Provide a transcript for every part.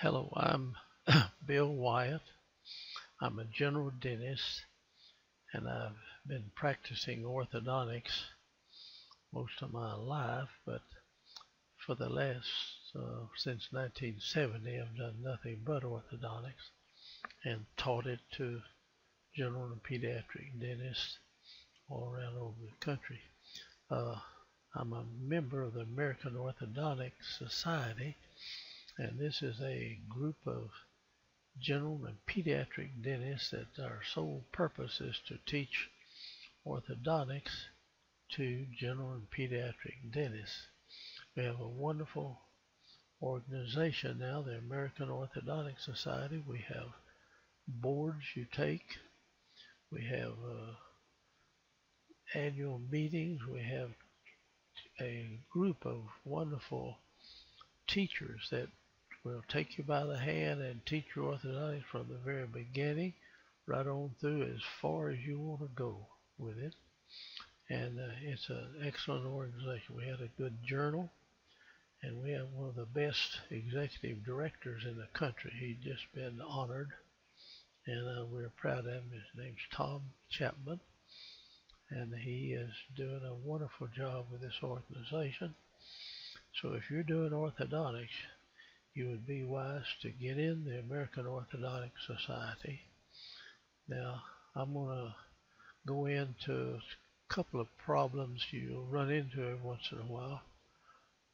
Hello, I'm Bill Wyatt. I'm a general dentist and I've been practicing orthodontics most of my life, but for the last, since 1970, I've done nothing but orthodontics and taught it to general and pediatric dentists all around over the country. Uh, I'm a member of the American Orthodontic Society, and this is a group of general and pediatric dentists that our sole purpose is to teach orthodontics to general and pediatric dentists. We have a wonderful organization now, the American Orthodontic Society. We have boards you take. We have annual meetings. We have a group of wonderful teachers that will take you by the hand and teach you orthodontics from the very beginning right on through as far as you want to go with it. And it's an excellent organization. We had a good journal, and we have one of the best executive directors in the country. He's just been honored, and we're proud of him. His name's Tom Chapman, and he is doing a wonderful job with this organization. So if you're doing orthodontics, you would be wise to get in the American Orthodontic Society. Now, I'm going to go into a couple of problems you'll run into every once in a while.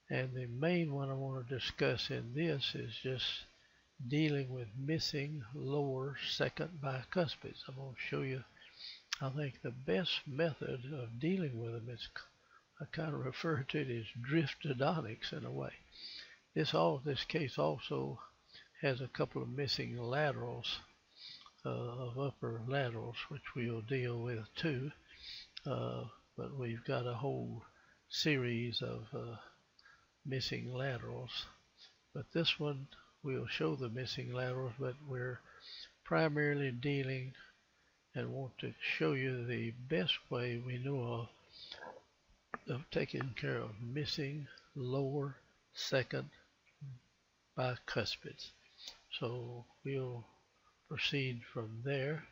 And the main one I want to discuss in this is just dealing with missing lower second bicuspids. I'm going to show you, I think, the best method of dealing with them is, I kind of refer to it as driftodontics in a way. This case also has a couple of missing laterals of upper laterals, which we'll deal with too. But we've got a whole series of missing laterals. But this one we'll show the missing laterals, but we're primarily dealing and want to show you the best way we know of taking care of missing lower second bicuspids. So we'll proceed from there.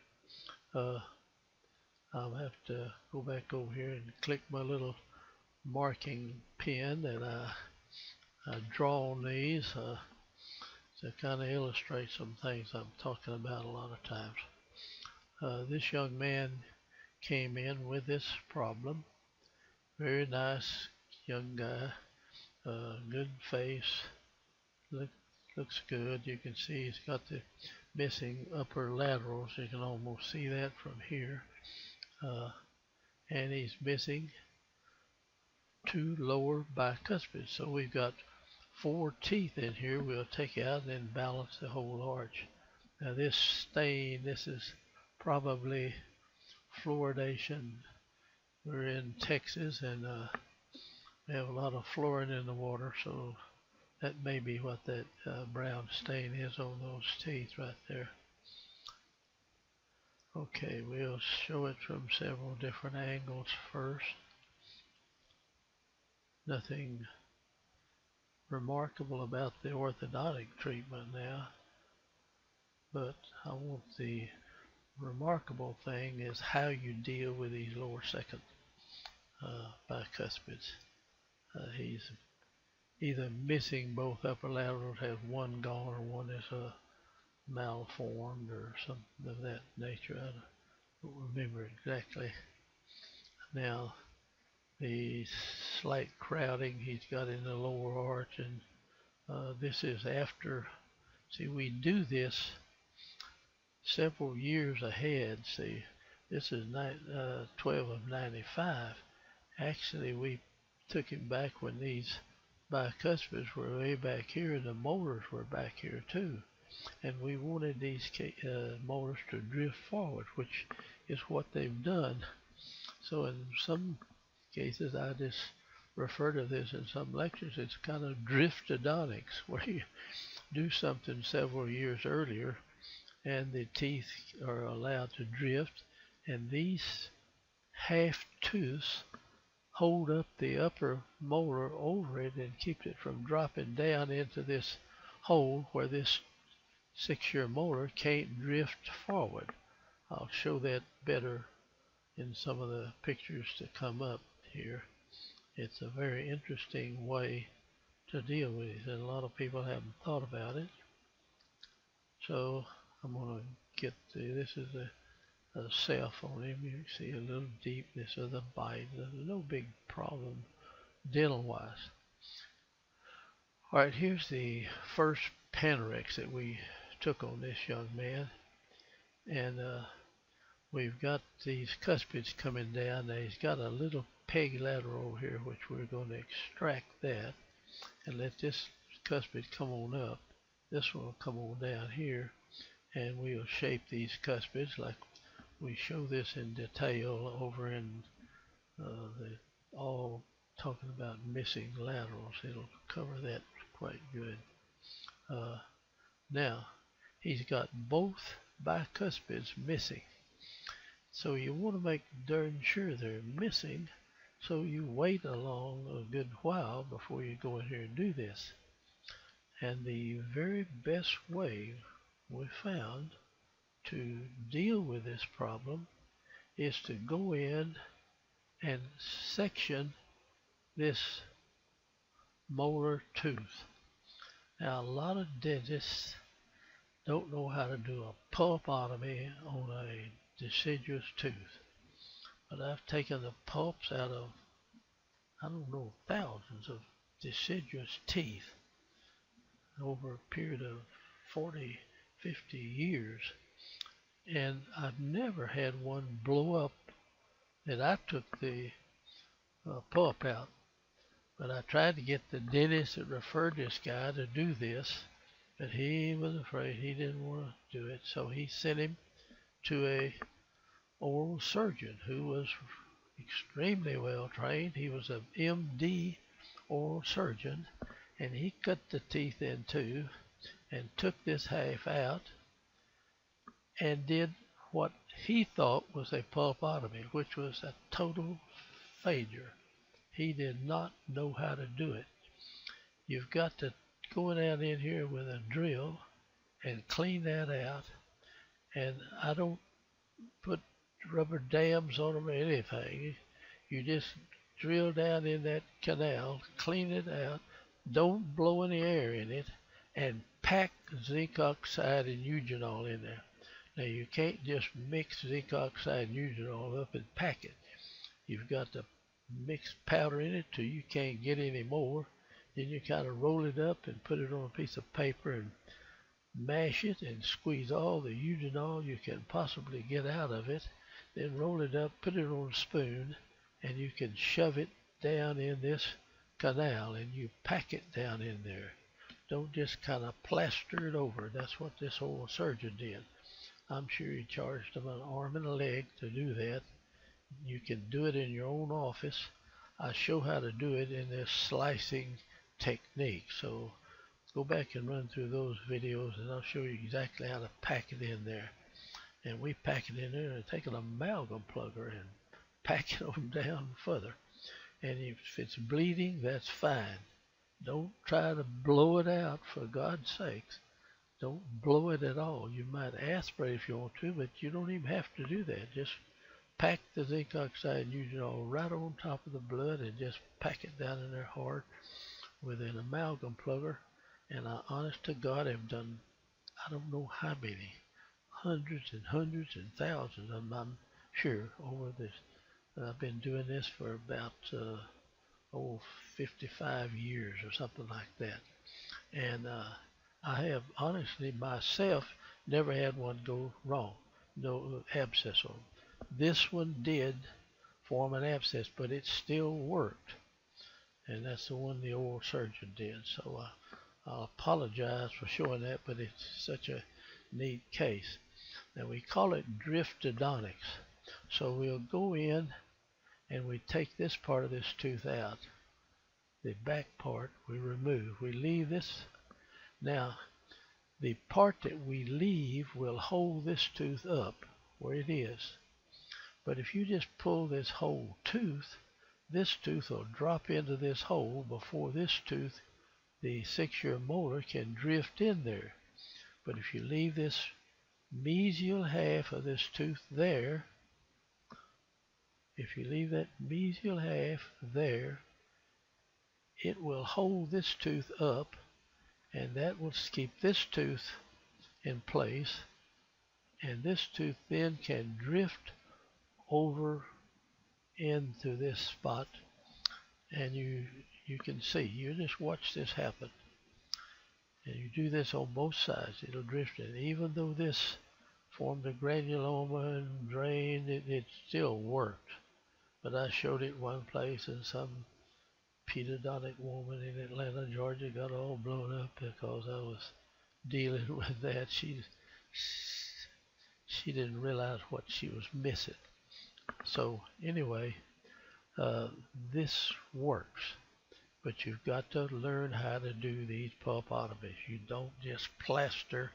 I'll have to go back over here and click my little marking pen that I draw on these to kind of illustrate some things I'm talking about a lot of times. This young man came in with this problem. Very nice young guy, good face, looks good. You can see he's got the missing upper laterals. You can almost see that from here. And he's missing two lower bicuspids. So we've got 4 teeth in here. We'll take out and then balance the whole arch. Now this stain, this is probably fluoridation. We're in Texas, and we have a lot of fluorine in the water, so that may be what that brown stain is on those teeth right there. Okay, we'll show it from several different angles first. Nothing remarkable about the orthodontic treatment now, but I want the remarkable thing is how you deal with these lower second bicuspids. He's either missing both upper laterals, has one gone, or one is malformed or something of that nature. I don't remember exactly. Now, the slight crowding he's got in the lower arch, and this is after. See, we do this several years ahead. See, this is 12 of 95. Actually, we took him back when these bicuspids were way back here and the molars were back here too. And we wanted these molars to drift forward, which is what they've done. So in some cases, I just refer to this in some lectures, it's kind of driftodontics, where you do something several years earlier and the teeth are allowed to drift, and these half tooths hold up the upper molar over it and keep it from dropping down into this hole where this 6-year molar can't drift forward. I'll show that better in some of the pictures to come up here. It's a very interesting way to deal with it, and a lot of people haven't thought about it. So I'm going to get this is a self on him. You see a little deep. This is a bite. There's no big problem dental wise. Alright, here's the first Panorex that we took on this young man, and we've got these cuspids coming down. Now he's got a little peg lateral here, which we're going to extract that and let this cuspid come on up. This one will come on down here, and we'll shape these cuspids like we show this in detail over in the all talking about missing laterals. It'll cover that quite good. Now he's got both bicuspids missing, so you want to make darn sure they're missing, so you wait along a good while before you go in here and do this. And the very best way we found to deal with this problem is to go in and section this molar tooth. Now a lot of dentists don't know how to do a pulpotomy on a deciduous tooth, but I've taken the pulps out of, I don't know, thousands of deciduous teeth over a period of 40, 50 years, and I've never had one blow up that I took the pulp out. But I tried to get the dentist that referred this guy to do this, but he was afraid. He didn't want to do it, so he sent him to a oral surgeon who was extremely well trained. He was an MD oral surgeon, and he cut the teeth in two and took this half out and did what he thought was a pulpotomy, which was a total failure. He did not know how to do it. You've got to go down in here with a drill and clean that out. And I don't put rubber dams on them or anything. You just drill down in that canal, clean it out, don't blow any air in it, and pack zinc oxide and eugenol in there. Now you can't just mix zinc oxide and eugenol up and pack it. You've got to mix powder in it till you can't get any more. Then you kind of roll it up and put it on a piece of paper and mash it and squeeze all the eugenol you can possibly get out of it. Then roll it up, put it on a spoon, and you can shove it down in this canal and you pack it down in there. Don't just kind of plaster it over. That's what this old surgeon did. I'm sure he charged him an arm and a leg to do that. You can do it in your own office. I show how to do it in this slicing technique. So go back and run through those videos and I'll show you exactly how to pack it in there. And we pack it in there and take an amalgam plugger and pack it on down further. And if it's bleeding, that's fine. Don't try to blow it out, for God's sakes. Don't blow it at all. You might aspirate if you want to, but you don't even have to do that. Just pack the zinc oxide and eugenol right on top of the blood and just pack it down in there hard with an amalgam plugger. And I, honest to God, have done, I don't know how many, hundreds and hundreds and thousands of them, I'm sure, over this. I've been doing this for about 55 years or something like that. And I have honestly myself never had one go wrong, no abscess on. This one did form an abscess, but it still worked. And that's the one the oral surgeon did. So I'll apologize for showing that, but it's such a neat case. Now we call it driftodontics. So we'll go in and we take this part of this tooth out. The back part we remove. We leave this. Now the part that we leave will hold this tooth up where it is. But if you just pull this whole tooth, this tooth will drop into this hole before this tooth the 6-year molar can drift in there. But if you leave this mesial half of this tooth there, if you leave that mesial half there, it will hold this tooth up, and that will keep this tooth in place, and this tooth then can drift over into this spot, and you can see. You just watch this happen, and you do this on both sides. It'll drift in. Even though this formed a granuloma and drained, it still worked. But I showed it one place, and some pedodontic woman in Atlanta, Georgia, got all blown up because I was dealing with that. She didn't realize what she was missing. So anyway, this works, but you've got to learn how to do these pulpotomies. You don't just plaster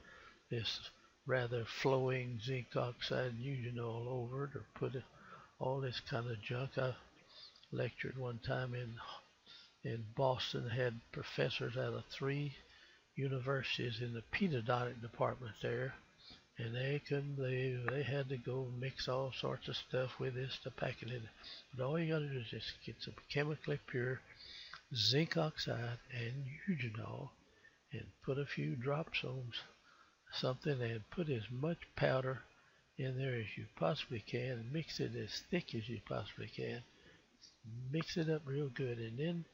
this rather flowing zinc oxide eugenol over it, or put all this kind of junk. I lectured one time in Boston, had professors out of 3 universities in the pedodontic department there, and they couldn't believe they had to go mix all sorts of stuff with this to pack it in. But all you got to do is just get some chemically pure zinc oxide and eugenol, and put a few drops on something, and put as much powder in there as you possibly can, and mix it as thick as you possibly can. Mix it up real good, and then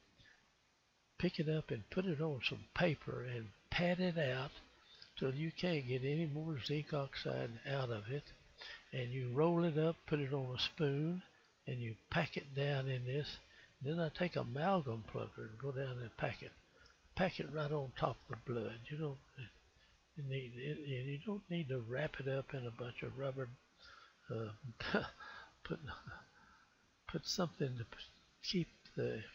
pick it up and put it on some paper and pat it out till you can't get any more zinc oxide out of it. And you roll it up, put it on a spoon, and you pack it down in this. Then I take a amalgam plugger and go down and pack it right on top of the blood. You don't need to wrap it up in a bunch of rubber. Put something to keep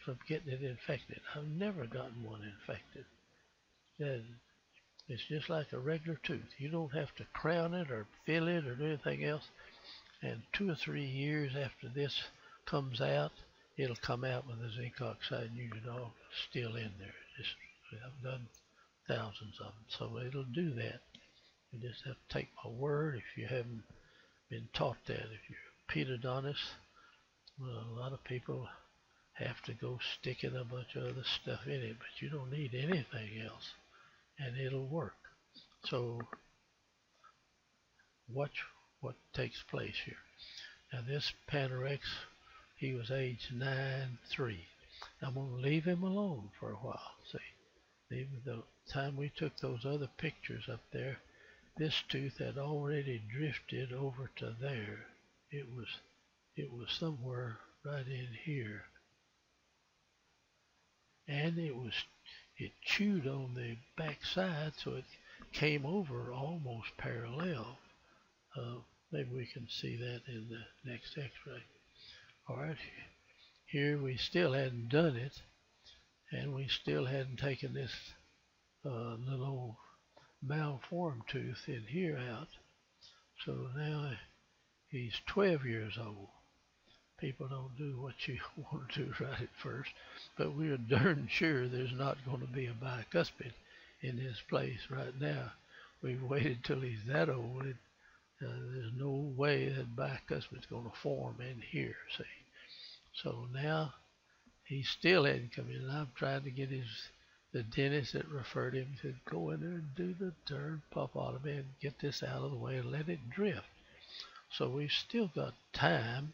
from getting it infected. I've never gotten one infected. It's just like a regular tooth. You don't have to crown it or fill it or do anything else. And 2 or 3 years after this comes out, it'll come out with the zinc oxide eugenol still in there. I've done thousands of them, so it'll do that. You just have to take my word if you haven't been taught that. If you're a pedodontist, well, a lot of people have to go sticking a bunch of other stuff in it, but you don't need anything else, and it'll work. So watch what takes place here. Now this Panorex, he was age 9-3. I'm going to leave him alone for a while. See, even the time we took those other pictures up there, this tooth had already drifted over to there. It was somewhere right in here, and it chewed on the back side, so it came over almost parallel. Maybe we can see that in the next x-ray. Alright, here we still hadn't done it, and we still hadn't taken this little malformed tooth in here out. So now he's 12 years old. People don't do what you want to do right at first, but we're darn sure there's not going to be a bicuspid in this place right now. We've waited till he's that old. There's no way that bicuspid's going to form in here, see. So now he still hadn't come in. I'm trying to get the dentist that referred him to go in there and do the darn pulpotomy and get this out of the way and let it drift. So we've still got time,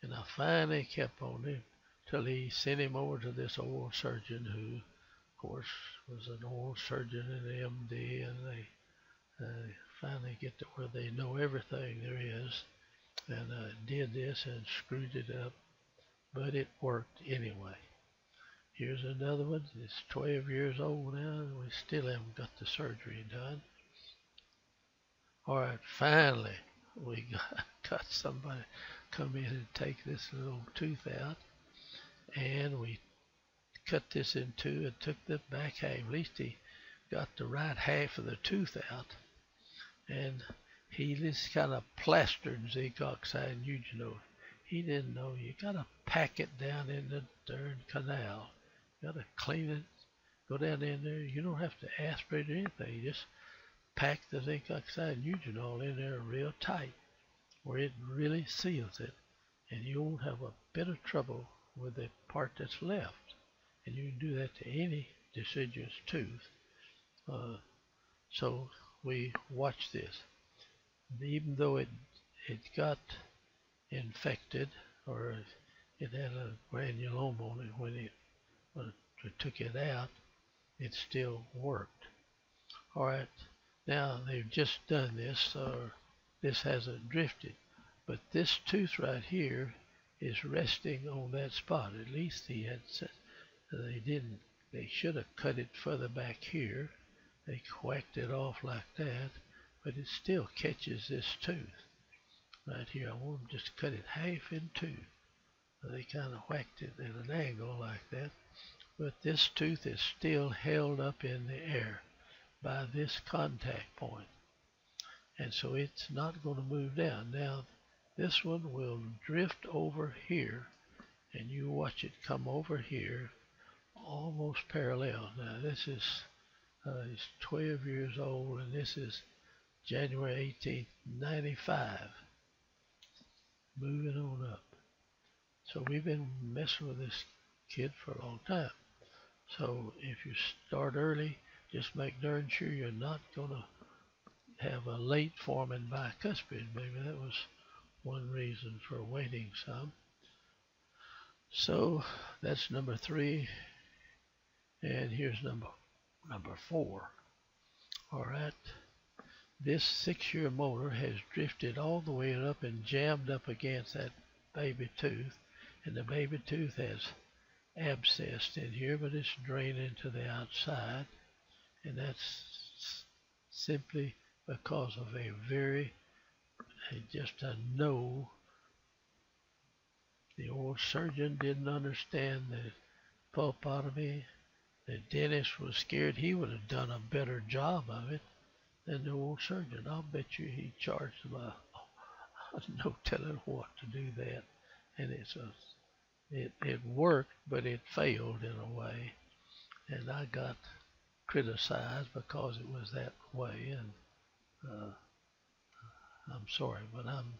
and I finally kept on him till he sent him over to this oral surgeon who, of course, was an oral surgeon and an MD, and they finally get to where they know everything there is, and did this and screwed it up, but it worked anyway. Here's another one. It's 12 years old now, and we still haven't got the surgery done. All right, finally we got somebody come in and take this little tooth out, and we cut this in two and took the back half. At least he got the right half of the tooth out, and he just kind of plastered zinc oxide and eugenol. He didn't know you got to pack it down in the darn canal. You got to clean it go down in there. You don't have to aspirate or anything. You just pack the zinc oxide and eugenol in there real tight where it really seals it, and you won't have a bit of trouble with the part that's left. And you can do that to any deciduous tooth. So we watch this. Even though it got infected, or it had a granuloma on it when we took it out, it still worked. All right, now they've just done this, or this hasn't drifted, but this tooth right here is resting on that spot. At least he had said they didn't. They should have cut it further back here. They whacked it off like that, but it still catches this tooth right here. I want to just cut it half in two. They kind of whacked it at an angle like that, but this tooth is still held up in the air by this contact point, and so it's not going to move down. Now this one will drift over here, and you watch it come over here almost parallel. Now this is he's 12 years old, and this is January 18th, 95. Moving on up. So we've been messing with this kid for a long time. So if you start early, just make darn sure you're not going to have a late forming bicuspid. Maybe that was one reason for waiting some. So that's number 3, and here's number 4. All right. This 6-year molar has drifted all the way up and jammed up against that baby tooth, and the baby tooth has abscessed in here, but it's draining to the outside, and that's simply because of just a no. The old surgeon didn't understand the pulpotomy. The dentist was scared he would have done a better job of it than the old surgeon. I'll bet you he charged him no telling what to do that. And it worked, but it failed in a way. And I got criticized because it was that way. And I'm sorry, but I'm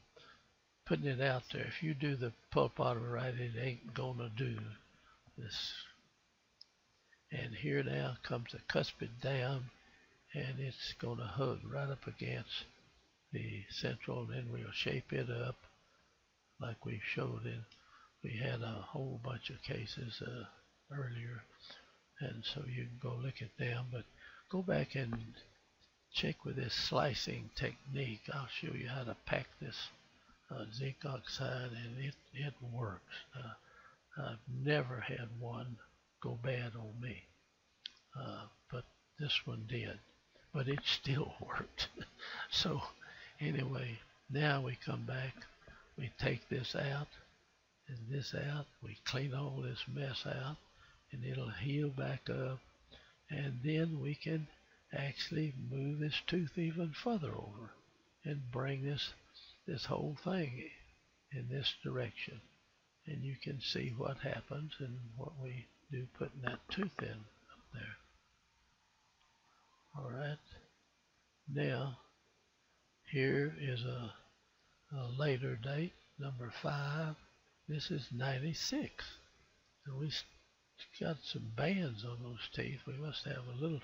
putting it out there. If you do the pulpotomy right, it ain't going to do this. And here now comes the cuspid down, and it's going to hug right up against the central, and then we'll shape it up like we showed in. We had a whole bunch of cases earlier, and so you can go look at them, but go back and check with this slicing technique. I'll show you how to pack this zinc oxide, and it works. I've never had one go bad on me, but this one did, but it still worked. So anyway, now we come back, we take this out and this out, we clean all this mess out, and it'll heal back up, and then we can actually move this tooth even further over and bring this whole thing in this direction, and you can see what happens and what we do putting that tooth in up there. All right, now here is a later date, number 5. This is 96. So we got some bands on those teeth. We must have a little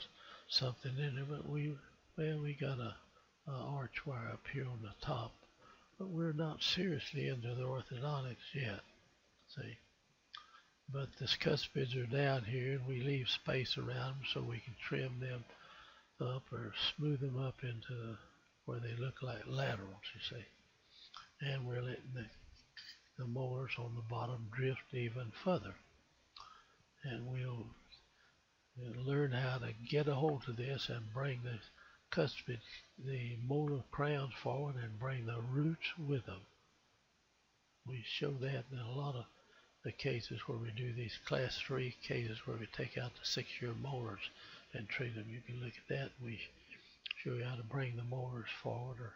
something in there, but we got a arch wire up here on the top, but we're not seriously into the orthodontics yet. See, but the cuspids are down here, and we leave space around them so we can trim them up or smooth them up into where they look like laterals, you see. And we're letting the molars on the bottom drift even further. And we'll learn how to get a hold of this and bring the cuspid, the molar crowns forward, and bring the roots with them. We show that in a lot of the cases where we do these class 3 cases where we take out the 6-year molars and treat them. You can look at that. We show you how to bring the molars forward, or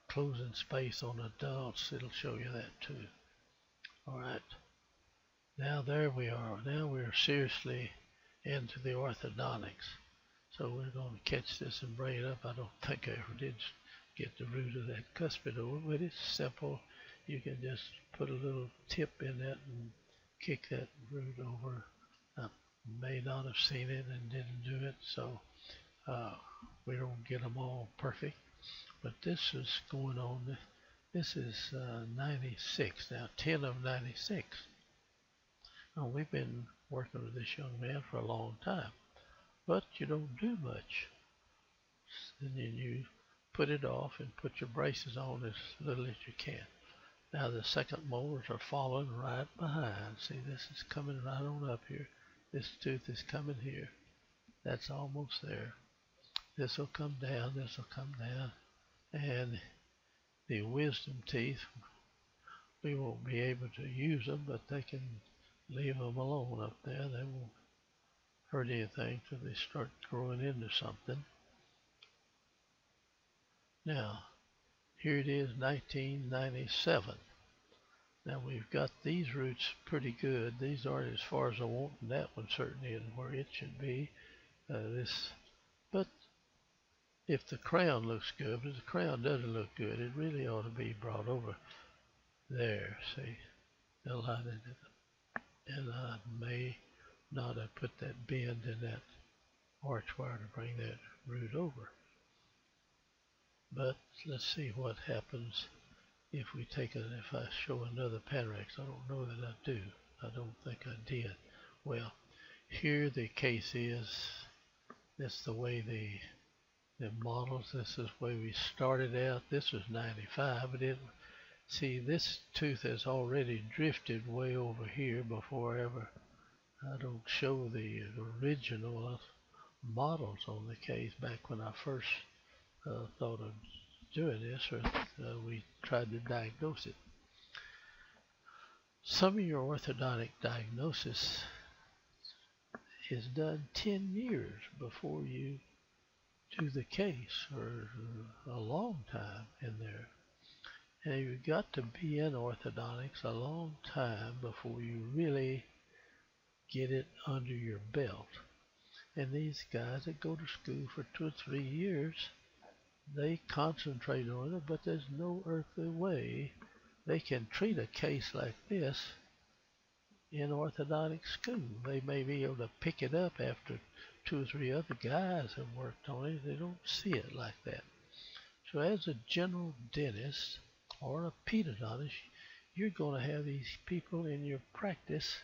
closing space on adults. It'll show you that too. All right. Now there we are. Now we're seriously into the orthodontics. So we're going to catch this and bring it up. I don't think I ever did get the root of that cuspid over, but it's simple. You can just put a little tip in that and kick that root over. I may not have seen it and didn't do it, so we don't get them all perfect. But this is going on. This is 96 now, 10 of 96. Now, we've been working with this young man for a long time, but you don't do much. And then you put it off and put your braces on as little as you can. Now the second molars are falling right behind. See, this is coming right on up here. This tooth is coming here. That's almost there. This will come down, this will come down. And the wisdom teeth, we won't be able to use them, but they can leave them alone up there. They won't hurt anything till they start growing into something. Now, here it is, 1997. Now we've got these roots pretty good. These aren't as far as I want, and that one certainly isn't where it should be. But if the crown looks good, but the crown doesn't look good, it really ought to be brought over. There, see, and I may not have put that bend in that arch wire to bring that root over. But let's see what happens if we take it. If I show another Panorex. I don't know that I do. I don't think I did. Well, here the case is. That's the way the models. This is the way we started out. This was 95, but see, this tooth has already drifted way over here before I don't show the original models on the case back when I first thought of doing this, or we tried to diagnose it. Some of your orthodontic diagnosis is done 10 years before you do the case, or a long time in there. And you've got to be in orthodontics a long time before you really get it under your belt. And these guys that go to school for 2 or 3 years, they concentrate on it, but there's no earthly way they can treat a case like this in orthodontic school. They may be able to pick it up after 2 or 3 other guys have worked on it. They don't see it like that. So as a general dentist or a pedodontist, you're going to have these people in your practice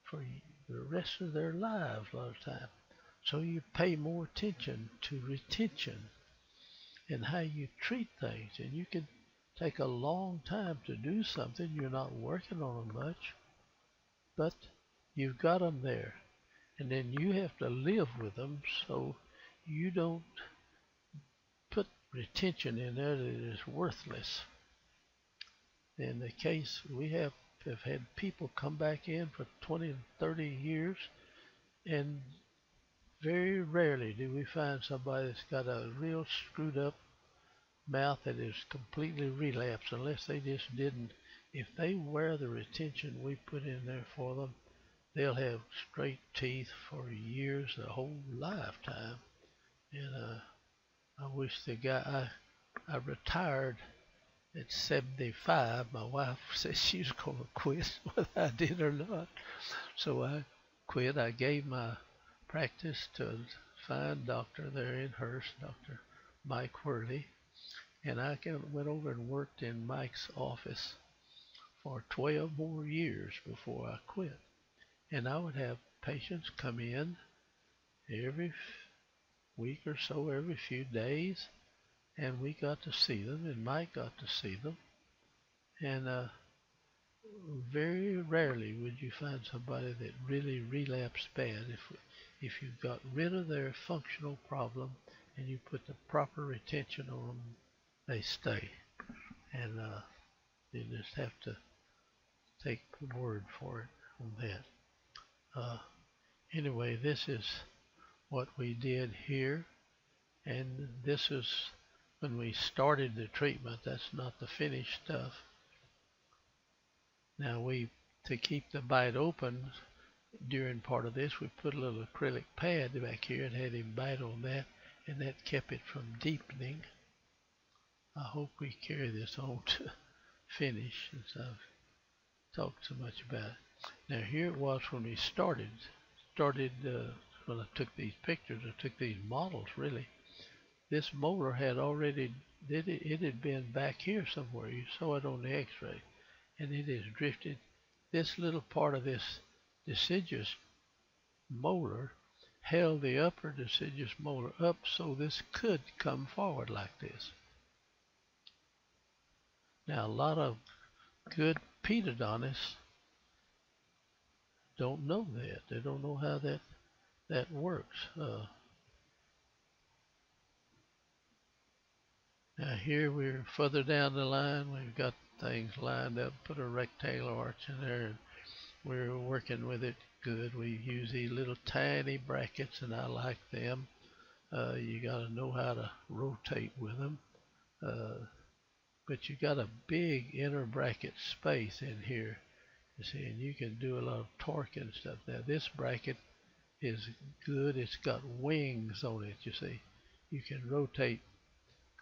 for the rest of their lives a lot of time. So you pay more attention to retention and how you treat things. And you can take a long time to do something. You're not working on them much, but you've got them there. And then you have to live with them, so you don't put retention in there that is worthless. In the case, we have had people come back in for 20 and 30 years, and very rarely do we find somebody that's got a real screwed up mouth that is completely relapsed, unless they just didn't. If they wear the retention we put in there for them, they'll have straight teeth for years, a whole lifetime. And I wish the guy, I retired at 75. My wife said she was going to quit whether I did or not. So I quit. I gave my practice to a fine doctor there in Hearst, Dr. Mike Worley. And I went over and worked in Mike's office for 12 more years before I quit. And I would have patients come in every week or so, every few days, and we got to see them, and Mike got to see them. And very rarely would you find somebody that really relapsed bad. If you got rid of their functional problem and you put the proper retention on them, they stay. And you just have to take the word for it on that. Anyway, this is what we did here, and this is when we started the treatment. That's not the finished stuff. Now to keep the bite open, during part of this, we put a little acrylic pad back here and had him bite on that, and that kept it from deepening. I hope we carry this on to finish since I've talked so much about it. Now here it was when we started when I took these pictures, I took these models really. This molar had already it had been back here somewhere. You saw it on the x-ray, and it has drifted. This little part of this deciduous molar held the upper deciduous molar up, so this could come forward like this. Now a lot of good pedodontists don't know that. They don't know how that works. Now here we're further down the line. We've got things lined up, put a rectangular arch in there, and we're working with it good. We use these little tiny brackets, and I like them. You got to know how to rotate with them. But you got a big inner bracket space in here, you see, and you can do a lot of torque and stuff. Now this bracket is good. It's got wings on it, you see. You can rotate,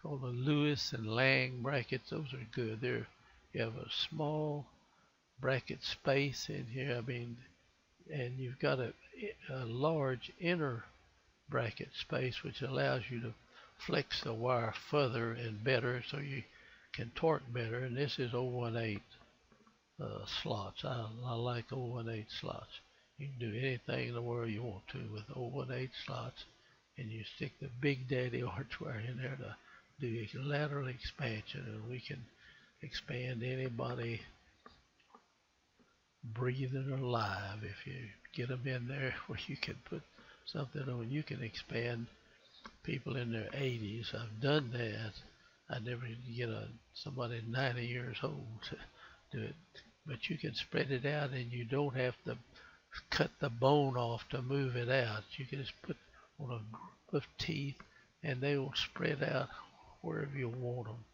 called the Lewis and Lang brackets. Those are good. You have a small bracket space in here, and you've got a large inner bracket space which allows you to flex the wire further and better so you can torque better. And this is 018 slots. I like 018 slots. You can do anything in the world you want to with 018 slots, and you stick the Big Daddy arch wire in there to do lateral expansion, and we can expand anybody breathing or alive. If you get them in there where you can put something on, you can expand people in their 80s. I've done that. I never get somebody 90 years old to do it, but you can spread it out, and you don't have to cut the bone off to move it out. You can just put on a group of teeth, and they will spread out wherever you want them.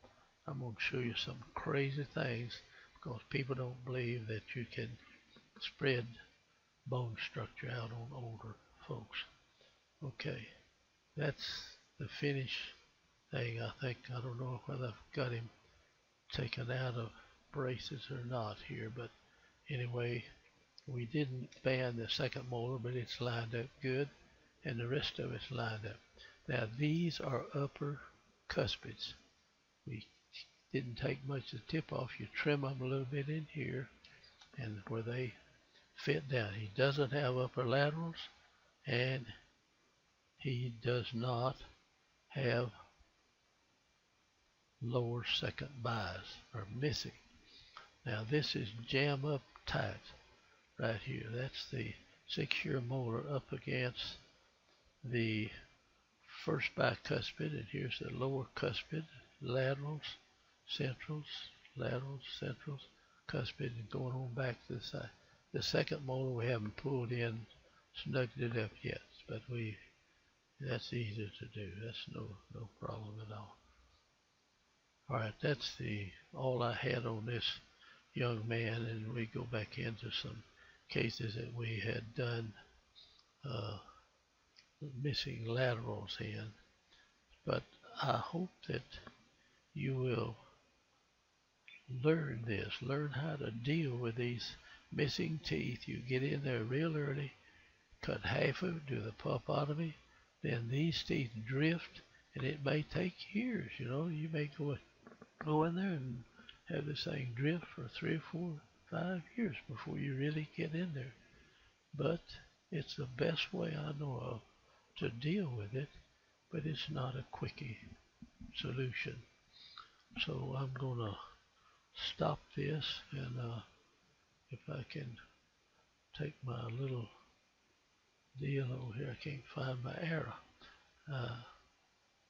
I'm going to show you some crazy things because people don't believe that you can spread bone structure out on older folks. Okay, that's the finish thing. I don't know whether I've got him taken out of braces or not here, but anyway, we didn't band the second molar, but it's lined up good, and the rest of it's lined up. Now these are upper cuspids. We didn't take much of the tip off. You trim them a little bit in here, and where they fit down. He doesn't have upper laterals, and he does not have lower second bies, or missing. Now this is jam up tight right here. That's the secure molar up against the first bicuspid, and here's the lower cuspid, laterals, centrals, laterals, centrals, cuspid, and going on back to the side. The second molar we haven't pulled in, snugged it up yet, but that's easy to do. That's no problem at all. All right, that's all I had on this young man, and we go back into some cases that we had done missing laterals in. But I hope that you will learn how to deal with these missing teeth. You get in there real early, cut half of it, do the pulpotomy, then these teeth drift, and it may take years. You may go in there and have this thing drift for 3 or 4, 5 years before you really get in there. But it's the best way I know of to deal with it, but it's not a quickie solution. So I'm going to stop this, and if I can take my little deal over here, I can't find my arrow.